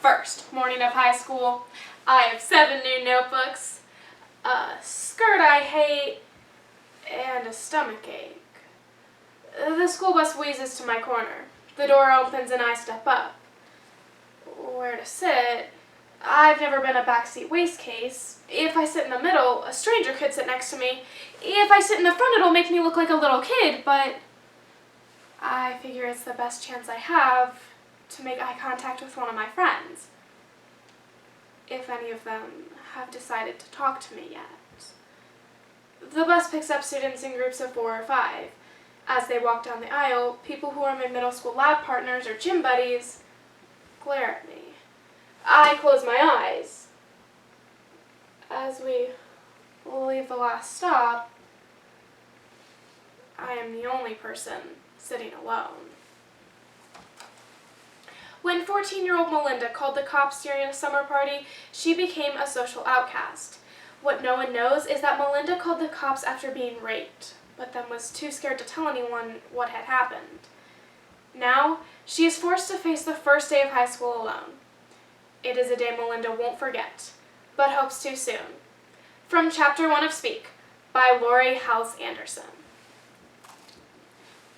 first morning of high school. I have 7 new notebooks, a skirt I hate, and a stomach ache. The school bus wheezes to my corner. The door opens and I step up. Where to sit? I've never been a backseat waste case. If I sit in the middle, a stranger could sit next to me. If I sit in the front, it'll make me look like a little kid, but I figure it's the best chance I have to make eye contact with one of my friends, if any of them have decided to talk to me yet. The bus picks up students in groups of 4 or 5. As they walk down the aisle, people who are my middle school lab partners or gym buddies glare at me. I close my eyes. As we leave the last stop, I am the only person sitting alone. When 14-year-old Melinda called the cops during a summer party, she became a social outcast. What no one knows is that Melinda called the cops after being raped, but then was too scared to tell anyone what had happened. Now, she is forced to face the first day of high school alone. It is a day Melinda won't forget, but hopes to soon. From Chapter 1 of Speak, by Lori House Anderson.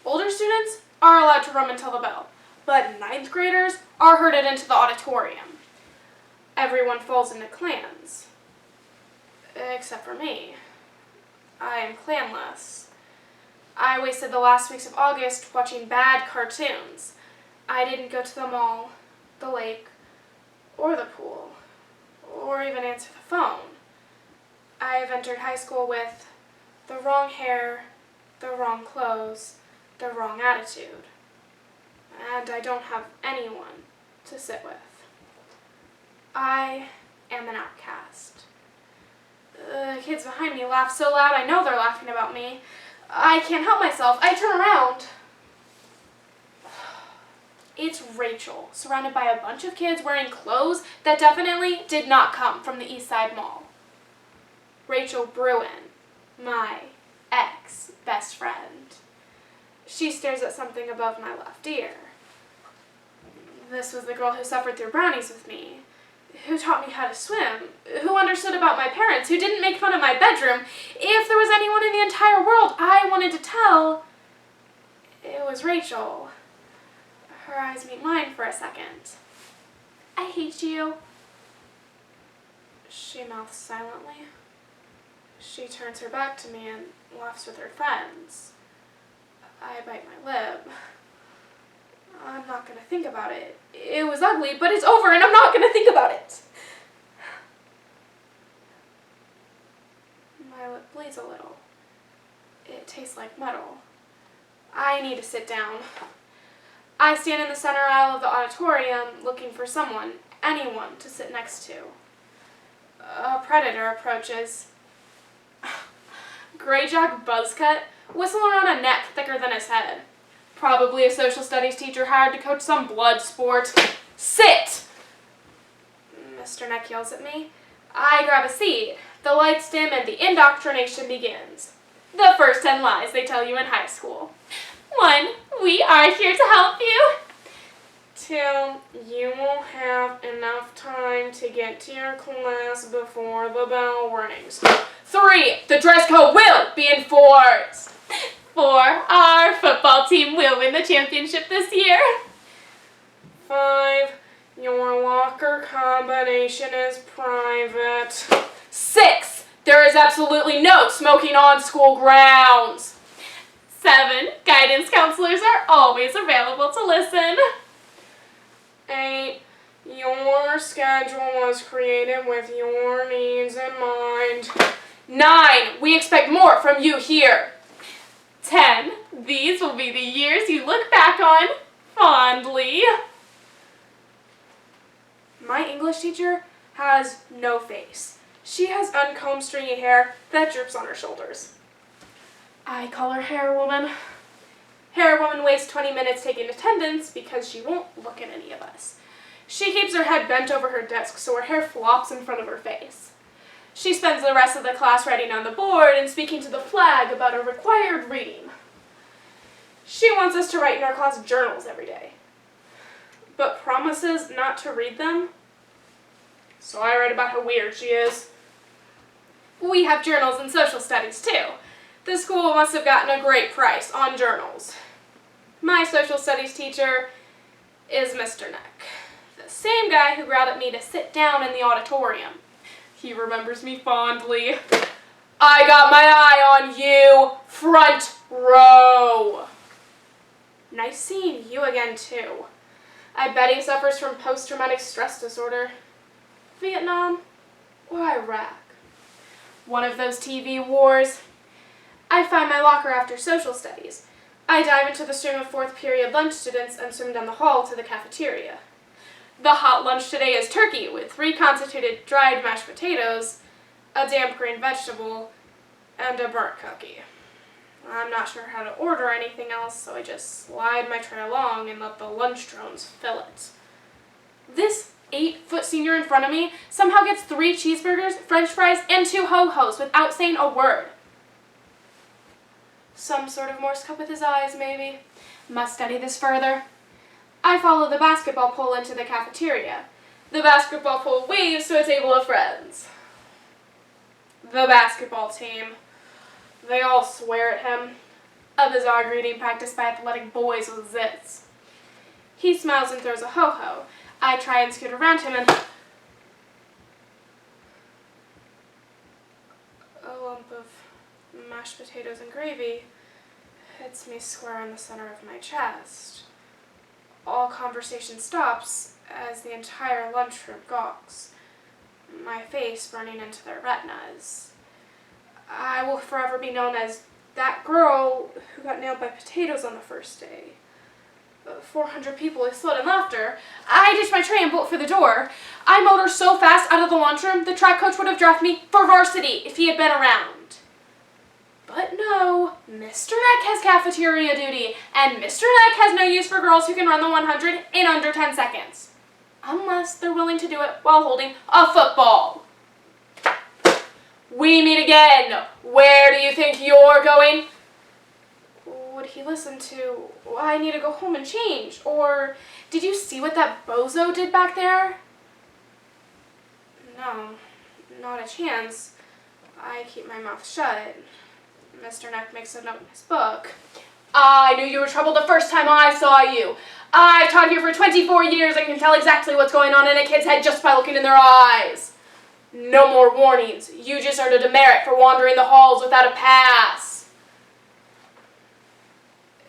Older students are allowed to roam until the bell, but 9th graders are herded into the auditorium. Everyone falls into clans, except for me. I am clanless. I wasted the last weeks of August watching bad cartoons. I didn't go to the mall, the lake, or the pool, or even answer the phone. I have entered high school with the wrong hair, the wrong clothes, the wrong attitude, and I don't have anyone to sit with. I am an outcast. The kids behind me laugh so loud I know they're laughing about me. I can't help myself. I turn around. It's Rachel, surrounded by a bunch of kids wearing clothes that definitely did not come from the East Side Mall. Rachel Bruin, my ex-best friend. She stares at something above my left ear. This was the girl who suffered through brownies with me, who taught me how to swim, who understood about my parents, who didn't make fun of my bedroom. If there was anyone in the entire world I wanted to tell, it was Rachel. Her eyes meet mine for a second. I hate you. She mouths silently. She turns her back to me and laughs with her friends. I bite my lip. I'm not going to think about it. It was ugly, but it's over and I'm not going to think about it. My lip bleeds a little. It tastes like metal. I need to sit down. I stand in the center aisle of the auditorium looking for someone, anyone, to sit next to. A predator approaches. Gray Jack buzzcut, whistle around a neck thicker than his head. Probably a social studies teacher hired to coach some blood sport. Sit! Mr. Neck yells at me. I grab a seat. The lights dim and the indoctrination begins. The first 10 lies they tell you in high school. 1, we are here to help you. 2, you won't have enough time to get to your class before the bell rings. 3, the dress code will be enforced. 4, our football team will win the championship this year. 5, your locker combination is private. 6, there is absolutely no smoking on school grounds. 7, guidance counselors are always available to listen. 8, your schedule was created with your needs in mind. 9, we expect more from you here. 10, these will be the years you look back on fondly. My English teacher has no face. She has uncombed stringy hair that droops on her shoulders. I call her Hair Woman. Hair Woman wastes 20 minutes taking attendance because she won't look at any of us. She keeps her head bent over her desk so her hair flops in front of her face. She spends the rest of the class writing on the board and speaking to the flag about a required reading. She wants us to write in our class journals every day. but promises not to read them. So I write about how weird she is. We have journals in social studies too. The school must have gotten a great price on journals. My social studies teacher is Mr. Neck, the same guy who growled at me to sit down in the auditorium. He remembers me fondly. I got my eye on you, front row. Nice seeing you again, too. I bet he suffers from post-traumatic stress disorder. Vietnam or Iraq? One of those TV wars. I find my locker after social studies. I dive into the stream of fourth period lunch students and swim down the hall to the cafeteria. The hot lunch today is turkey with reconstituted dried mashed potatoes, a damp green vegetable, and a burnt cookie. I'm not sure how to order anything else, so I just slide my tray along and let the lunch drones fill it. This 8-foot senior in front of me somehow gets 3 cheeseburgers, french fries, and 2 ho-hos without saying a word. Some sort of Morse code with his eyes, maybe. Must study this further. I follow the basketball pole into the cafeteria. The basketball pole waves to a table of friends. The basketball team. They all swear at him. A bizarre greeting practiced by athletic boys with zits. He smiles and throws a ho-ho. I try and scoot around him and... a lump of mashed potatoes and gravy hits me square in the center of my chest. All conversation stops as the entire lunchroom gawks, my face burning into their retinas. I will forever be known as that girl who got nailed by potatoes on the first day. 400 people explode in laughter. I ditch my tray and bolt for the door. I motor so fast out of the lunchroom, the track coach would have drafted me for varsity if he had been around. But no, Mr. Neck has cafeteria duty, and Mr. Neck has no use for girls who can run the 100 in under 10 seconds. Unless they're willing to do it while holding a football. We meet again. Where do you think you're going? Would he listen to, I need to go home and change? Or, did you see what that bozo did back there? No, not a chance. I keep my mouth shut. Mr. Neck makes a note in his book. I knew you were trouble the first time I saw you. I've taught here for 24 years and can tell exactly what's going on in a kid's head just by looking in their eyes. No more warnings. You just earned a demerit for wandering the halls without a pass.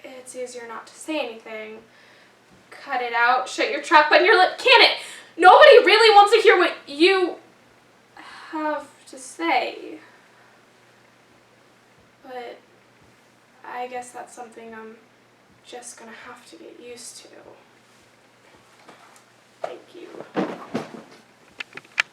It's easier not to say anything. Cut it out. Shut your trap on your lip. Can it? Nobody really wants to hear what you have to say. But I guess that's something I'm just gonna have to get used to. Thank you.